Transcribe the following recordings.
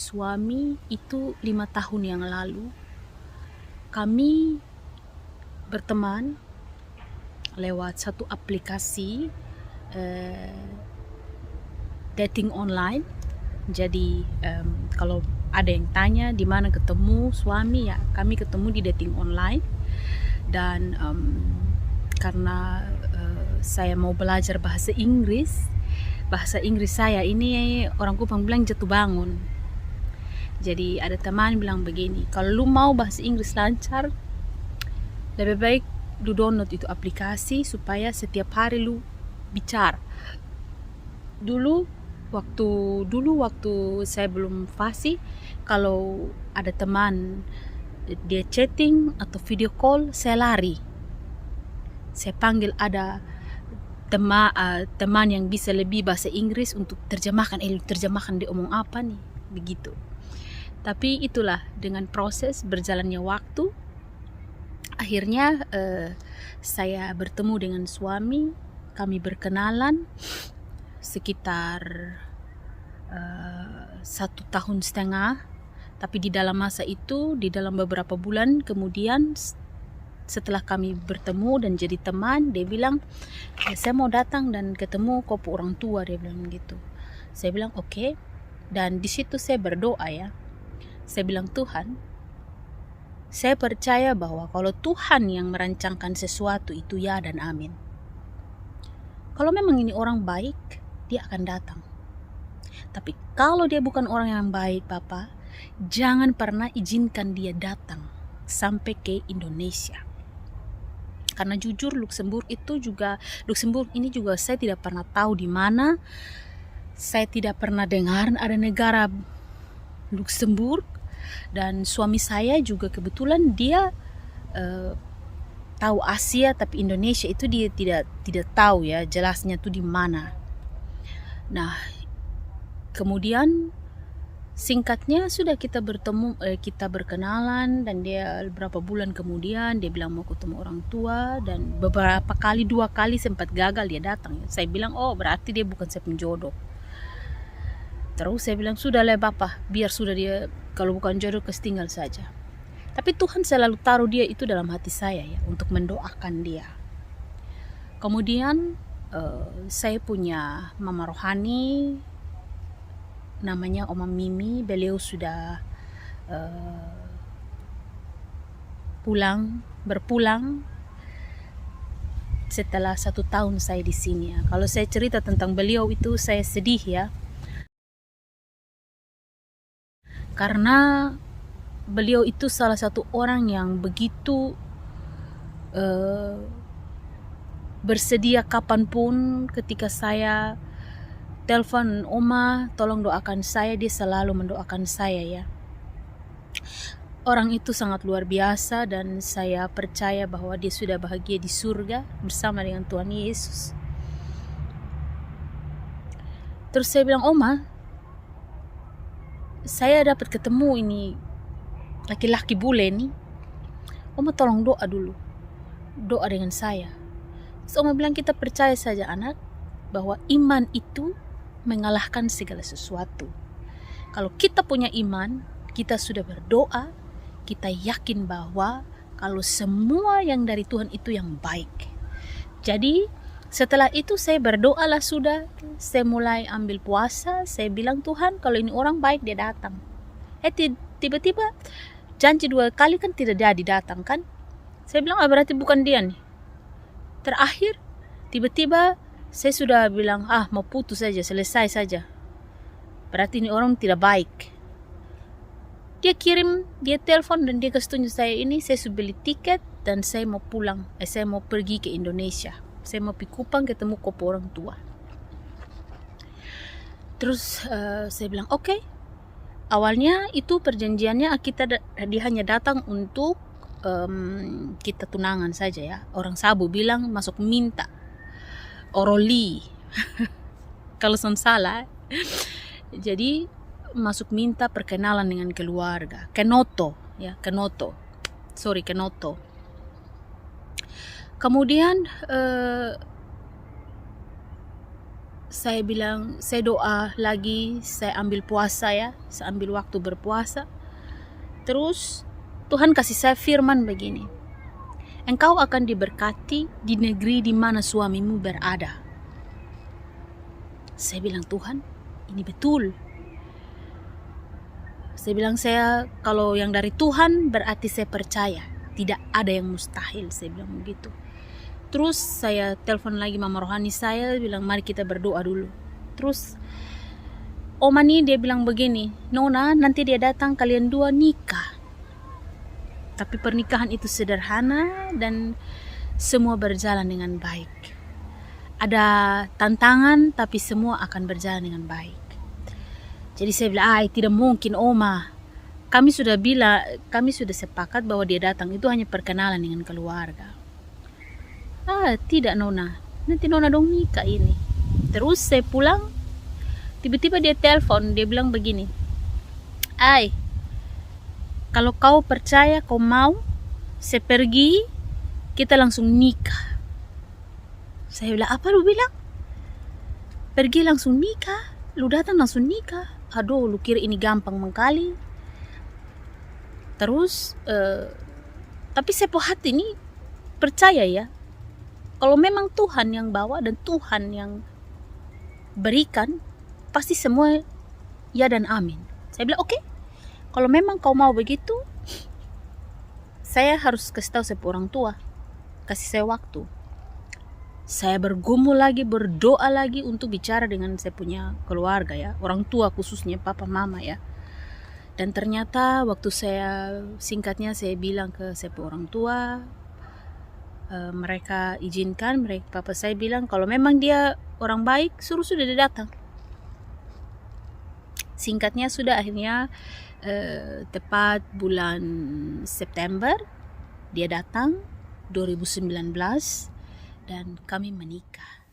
suami itu 5 tahun yang lalu. Kami berteman lewat satu aplikasi dating online. Jadi kalau ada yang tanya di mana ketemu suami, ya kami ketemu di dating online. Dan karena saya mau belajar bahasa Inggris saya ini orang Kupang bilang jatuh bangun. Jadi ada teman bilang begini, kalau lu mau bahasa Inggris lancar, lebih baik lu download itu aplikasi supaya setiap hari lu bicara. Dulu waktu saya belum fasih, kalau ada teman dia chatting atau video call, saya lari. Saya panggil ada teman yang bisa lebih bahasa Inggris untuk terjemahkan. Terjemahkan dia omong apa nih, begitu. Tapi itulah, dengan proses berjalannya waktu, akhirnya saya bertemu dengan suami. Kami berkenalan sekitar 1,5 tahun. Tapi di dalam masa itu, di dalam beberapa bulan kemudian, setelah kami bertemu dan jadi teman, dia bilang, saya mau datang dan ketemu kopo orang tua, dia bilang gitu. Saya bilang oke. Dan di situ saya berdoa ya. Saya bilang, Tuhan, saya percaya bahwa kalau Tuhan yang merancangkan sesuatu itu ya dan amin. Kalau memang ini orang baik, dia akan datang. Tapi kalau dia bukan orang yang baik, Papa, jangan pernah izinkan dia datang sampai ke Indonesia. Karena jujur Luxembourg ini juga saya tidak pernah tahu di mana. Saya tidak pernah dengar ada negara Luxembourg. Dan suami saya juga kebetulan dia tahu Asia, tapi Indonesia itu dia tidak tahu ya jelasnya tuh di mana. Nah, kemudian singkatnya sudah kita bertemu, kita berkenalan, dan dia beberapa bulan kemudian dia bilang mau ketemu orang tua, dan beberapa kali, 2 kali sempat gagal dia datang. Saya bilang, oh berarti dia bukan saya penjodoh. Terus saya bilang, sudah lah Bapak, biar sudah dia, kalau bukan jodoh tinggal saja. Tapi Tuhan selalu taruh dia itu dalam hati saya ya, untuk mendoakan dia. Kemudian saya punya mama rohani, namanya Oma Mimi. Beliau sudah berpulang setelah 1 tahun saya di sini ya. Kalau saya cerita tentang beliau itu saya sedih ya, karena beliau itu salah satu orang yang begitu bersedia kapanpun. Ketika saya telepon, Oma tolong doakan saya, dia selalu mendoakan saya ya. Orang itu sangat luar biasa, dan saya percaya bahwa dia sudah bahagia di surga bersama dengan Tuhan Yesus. Terus saya bilang, Oma, saya dapat ketemu ini laki-laki bule nih. Oma tolong doa dulu, doa dengan saya. Terus Oma bilang, kita percaya saja anak, bahwa iman itu mengalahkan segala sesuatu. Kalau kita punya iman, kita sudah berdoa, kita yakin bahwa kalau semua yang dari Tuhan itu yang baik. Jadi setelah itu saya berdoalah sudah, saya mulai ambil puasa. Saya bilang, Tuhan, kalau ini orang baik dia datang. Tiba-tiba janji 2 kali kan tidak jadi datang kan. Saya bilang, berarti bukan dia nih. Terakhir tiba-tiba saya sudah bilang, mau putus saja, selesai saja, berarti ini orang tidak baik. Dia telepon dan dia kasih tunjuk saya, ini saya sudah beli tiket dan saya mau pulang, saya mau pergi ke Indonesia, saya mau pergi Kupang ketemu kopo orang tua. Terus saya bilang oke. Awalnya itu perjanjiannya dia hanya datang untuk kita tunangan saja ya. Orang Sabu bilang masuk minta oroli kalau son salah. Jadi masuk minta perkenalan dengan keluarga, kenoto. Kemudian saya bilang, saya doa lagi, saya ambil puasa ya, saya ambil waktu berpuasa. Terus Tuhan kasih saya firman begini, engkau akan diberkati di negeri di mana suamimu berada. Saya bilang, Tuhan, ini betul. Saya bilang, kalau yang dari Tuhan berarti saya percaya, tidak ada yang mustahil, saya bilang begitu. Terus saya telepon lagi mama rohani saya, bilang mari kita berdoa dulu. Terus Oma nih dia bilang begini, Nona nanti dia datang kalian dua nikah. Tapi pernikahan itu sederhana dan semua berjalan dengan baik. Ada tantangan tapi semua akan berjalan dengan baik. Jadi saya bilang, tidak mungkin Oma. Kami sudah sepakat bahwa dia datang itu hanya perkenalan dengan keluarga. Tidak Nona, nanti Nona dong nikah ini. Terus saya pulang, tiba-tiba dia telepon, dia bilang begini, kalau kau percaya, kau mau, saya pergi, kita langsung nikah. Saya bilang, apa lu bilang? Pergi langsung nikah? Lu datang langsung nikah? Aduh, lu kira ini gampang mengkali. Terus, tapi saya po hati ini percaya ya, kalau memang Tuhan yang bawa dan Tuhan yang berikan, pasti semua ya dan amin. Saya bilang, oke. Kalau memang kau mau begitu, saya harus kasih tahu saya orang tua, kasih saya waktu. Saya bergumul lagi, berdoa lagi untuk bicara dengan saya punya keluarga ya, orang tua khususnya papa mama ya. Dan ternyata waktu singkatnya saya bilang ke saya orang tua, mereka izinkan, papa saya bilang kalau memang dia orang baik, sudah dia datang. Singkatnya sudah akhirnya tepat bulan September dia datang 2019 dan kami menikah.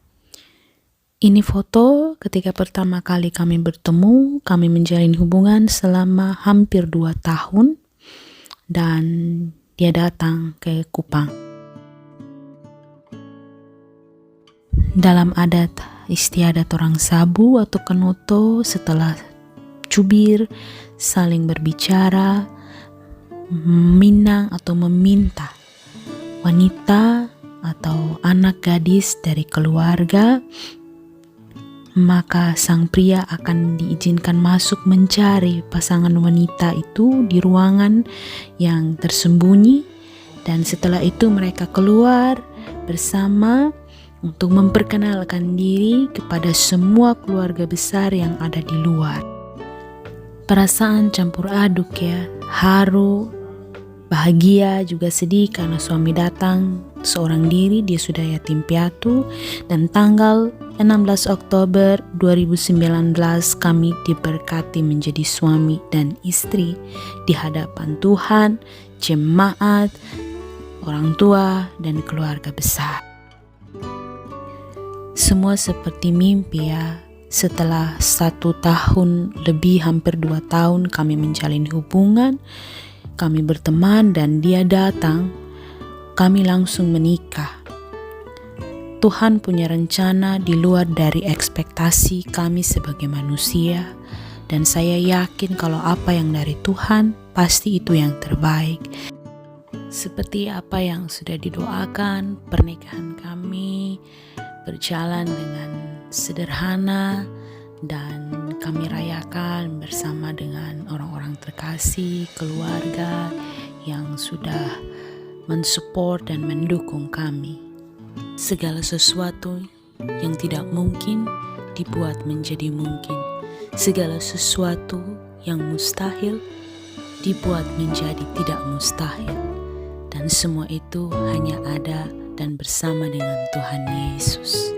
Ini foto ketika pertama kali kami bertemu. Kami menjalin hubungan selama hampir 2 tahun dan dia datang ke Kupang. Dalam adat istiadat orang Sabu atau Kenoto, setelah cubir saling berbicara, minang atau meminta wanita atau anak gadis dari keluarga, maka sang pria akan diizinkan masuk mencari pasangan wanita itu di ruangan yang tersembunyi, dan setelah itu mereka keluar bersama untuk memperkenalkan diri kepada semua keluarga besar yang ada di luar. Perasaan campur aduk ya, haru, bahagia juga sedih karena suami datang seorang diri, dia sudah yatim piatu. Dan tanggal 16 Oktober 2019 kami diberkati menjadi suami dan istri di hadapan Tuhan, jemaat, orang tua, dan keluarga besar. Semua seperti mimpi ya. Setelah 1 tahun lebih, hampir 2 tahun kami menjalin hubungan, kami berteman dan dia datang, kami langsung menikah. Tuhan punya rencana di luar dari ekspektasi kami sebagai manusia, dan saya yakin kalau apa yang dari Tuhan pasti itu yang terbaik. Seperti apa yang sudah didoakan, pernikahan kami berjalan dengan sederhana dan kami rayakan bersama dengan orang-orang terkasih, keluarga yang sudah mensupport dan mendukung kami. Segala sesuatu yang tidak mungkin dibuat menjadi mungkin. Segala sesuatu yang mustahil dibuat menjadi tidak mustahil. Dan semua itu hanya ada dan bersama dengan Tuhan Yesus.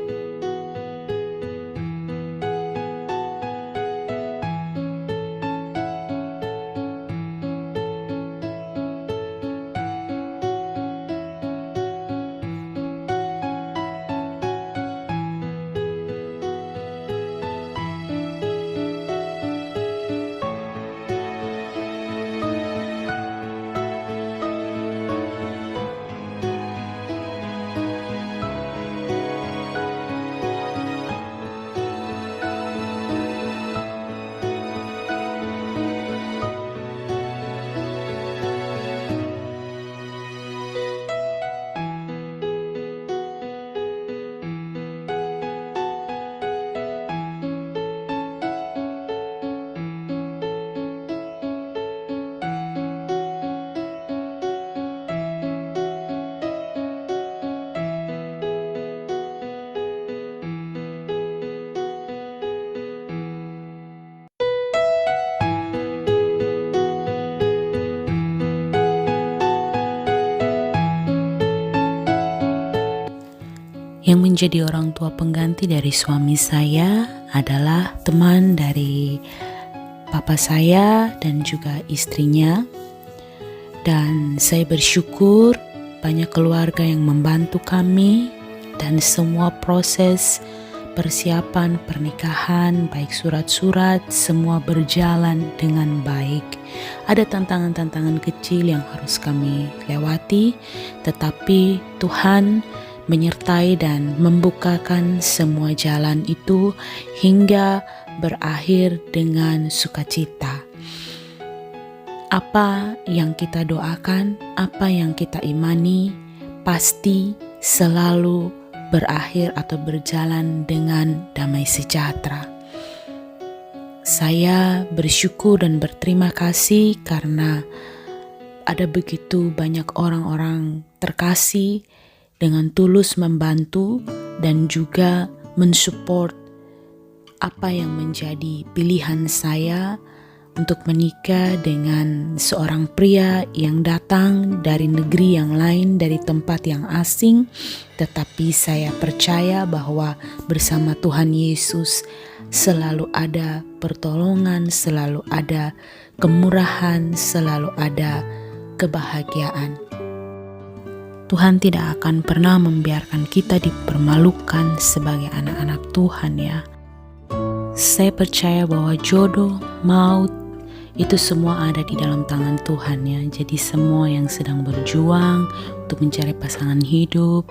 Yang menjadi orang tua pengganti dari suami saya adalah teman dari papa saya dan juga istrinya. Dan saya bersyukur banyak keluarga yang membantu kami dan semua proses persiapan pernikahan, baik surat-surat, semua berjalan dengan baik. Ada tantangan-tantangan kecil yang harus kami lewati, tetapi Tuhan menyertai dan membukakan semua jalan itu hingga berakhir dengan sukacita. Apa yang kita doakan, apa yang kita imani, pasti selalu berakhir atau berjalan dengan damai sejahtera. Saya bersyukur dan berterima kasih karena ada begitu banyak orang-orang terkasih dengan tulus membantu dan juga mensupport apa yang menjadi pilihan saya untuk menikah dengan seorang pria yang datang dari negeri yang lain, dari tempat yang asing. Tetapi saya percaya bahwa bersama Tuhan Yesus selalu ada pertolongan, selalu ada kemurahan, selalu ada kebahagiaan. Tuhan tidak akan pernah membiarkan kita dipermalukan sebagai anak-anak Tuhan ya. Saya percaya bahwa jodoh, maut, itu semua ada di dalam tangan Tuhan ya. Jadi semua yang sedang berjuang untuk mencari pasangan hidup,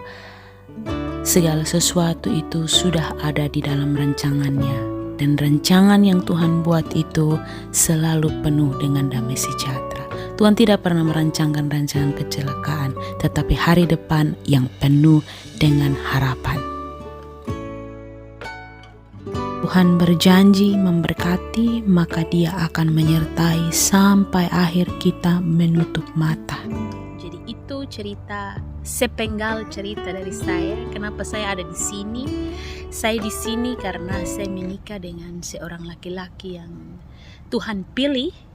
segala sesuatu itu sudah ada di dalam rancangannya. Dan rancangan yang Tuhan buat itu selalu penuh dengan damai sejahtera. Tuhan tidak pernah merancangkan rancangan kecelakaan, tetapi hari depan yang penuh dengan harapan. Tuhan berjanji memberkati, maka Dia akan menyertai sampai akhir kita menutup mata. Jadi itu cerita, sepenggal cerita dari saya. Kenapa saya ada di sini? Saya di sini karena saya menikah dengan seorang laki-laki yang Tuhan pilih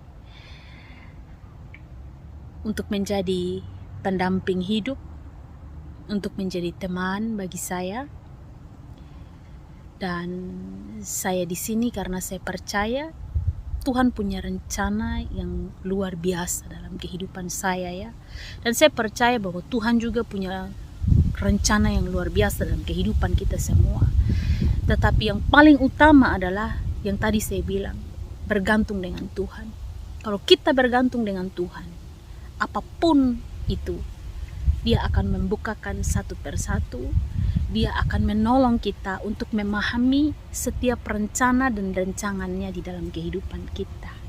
untuk menjadi pendamping hidup, untuk menjadi teman bagi saya. Dan saya di sini karena saya percaya Tuhan punya rencana yang luar biasa dalam kehidupan saya ya. Dan saya percaya bahwa Tuhan juga punya rencana yang luar biasa dalam kehidupan kita semua. Tetapi yang paling utama adalah yang tadi saya bilang, bergantung dengan Tuhan. Kalau kita bergantung dengan Tuhan, apapun itu, Dia akan membukakan satu persatu. Dia akan menolong kita untuk memahami setiap rencana dan rancangannya di dalam kehidupan kita.